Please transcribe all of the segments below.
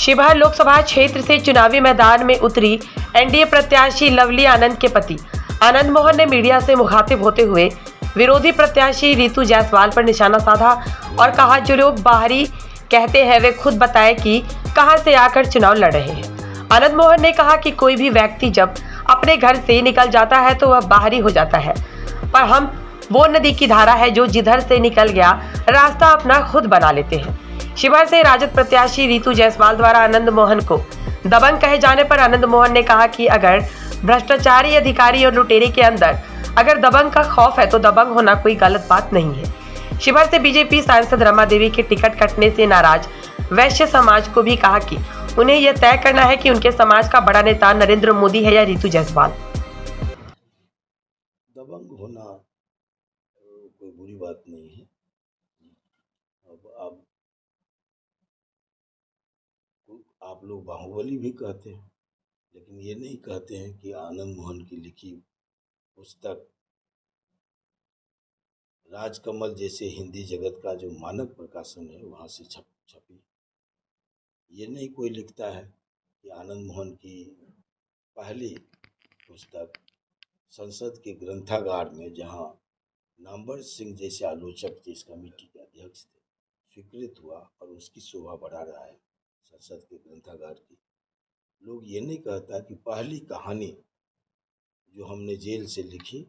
शिवहर लोकसभा क्षेत्र से चुनावी मैदान में उतरी एनडीए प्रत्याशी लवली आनंद के पति आनंद मोहन ने मीडिया से मुखातिब होते हुए विरोधी प्रत्याशी रितु जायसवाल पर निशाना साधा और कहा, जो लोग बाहरी कहते हैं वे खुद बताएं कि कहां से आकर चुनाव लड़ रहे हैं। आनंद मोहन ने कहा कि कोई भी व्यक्ति जब अपने घर से निकल जाता है तो वह बाहरी हो जाता है, पर हम वो नदी की धारा है जो जिधर से निकल गया रास्ता अपना खुद बना लेते हैं। शिवहर से राजद प्रत्याशी रितु जायसवाल द्वारा आनंद मोहन को दबंग कहे जाने पर आनंद मोहन ने कहा कि अगर भ्रष्टाचारी अधिकारी और लुटेरे के अंदर अगर दबंग का खौफ है तो दबंग होना कोई गलत बात नहीं है। शिवहर से बीजेपी सांसद रमा देवी के टिकट कटने से नाराज वैश्य समाज को भी कहा कि उन्हें यह तय करना है कि उनके समाज का बड़ा नेता नरेंद्र मोदी है या रितु जायसवाल। दबंग होना कोई बुरी बात नहीं है। अब आप लोग बाहुबली भी कहते हैं, लेकिन ये नहीं कहते हैं कि आनंद मोहन की लिखी पुस्तक राजकमल जैसे हिंदी जगत का जो मानक प्रकाशन है वहाँ से छपी। ये नहीं कोई लिखता है कि आनंद मोहन की पहली पुस्तक संसद के ग्रंथागार में, जहाँ नामवर सिंह जैसे आलोचक जिस कमेटी के अध्यक्ष थे, स्वीकृत हुआ और उसकी शोभा बढ़ा रहा है संसद के ग्रंथागार की। लोग ये नहीं कहता कि पहली कहानी जो हमने जेल से लिखी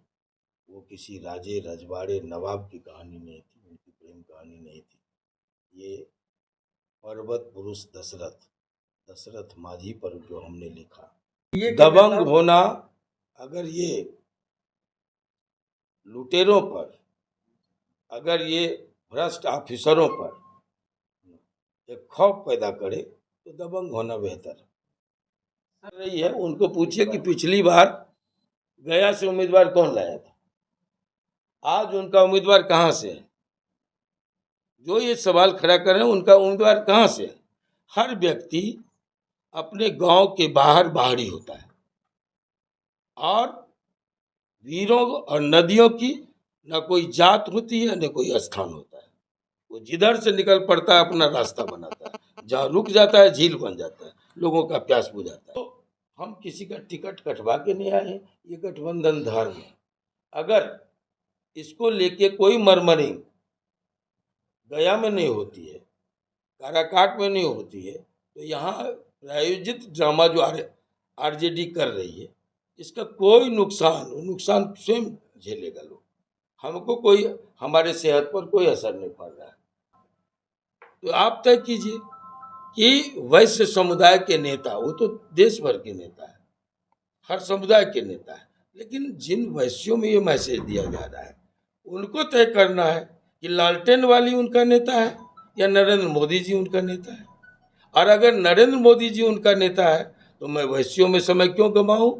वो किसी राजे रजवाड़े नवाब की कहानी नहीं थी, उनकी प्रेम कहानी नहीं थी। ये पर्वत पुरुष दशरथ माझी पर जो हमने लिखा। दबंग होना, अगर ये लुटेरों पर, अगर ये भ्रष्ट ऑफिसरों पर एक खौफ पैदा करे तो दबंग होना बेहतर रही है। उनको पूछिए कि पिछली बार गया से उम्मीदवार कौन लाया था, आज उनका उम्मीदवार कहां से है। जो ये सवाल खड़ा कर रहे हैं उनका उम्मीदवार कहां से है। हर व्यक्ति अपने गांव के बाहरी होता है, और वीरों और नदियों की न कोई जात होती है न कोई स्थान होता है। वो जिधर से निकल पड़ता है अपना रास्ता बनाता है, जहाँ रुक जाता है झील बन जाता है, लोगों का प्यास बुझाता है। तो हम किसी का टिकट कटवा के नहीं आए हैं। ये गठबंधन धर्म है। अगर इसको लेके कोई मरमरिंग गया में नहीं होती है, काराकाट में नहीं होती है, तो यहाँ प्रायोजित ड्रामा जो आरजेडी कर रही है, इसका कोई नुकसान स्वयं झेलेगा लोग। हमको कोई, हमारे सेहत पर कोई असर नहीं पड़ रहा है। तो आप तय कीजिए कि वैश्य समुदाय के नेता, वो तो देश भर के नेता है, हर समुदाय के नेता है, लेकिन जिन वैश्यों में ये मैसेज दिया जा रहा है उनको तय करना है कि लालटेन वाली उनका नेता है या नरेंद्र मोदी जी उनका नेता है। और अगर नरेंद्र मोदी जी उनका नेता है तो मैं वैश्यों में समय क्यों गंवाऊं।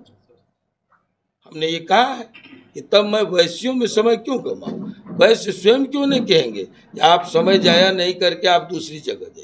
हमने ये कहा है कि तब मैं वैश्यों में समय क्यों गंवाऊं। वैश्य स्वयं क्यों नहीं कहेंगे कि आप समय जाया नहीं करके आप दूसरी जगह जाइए।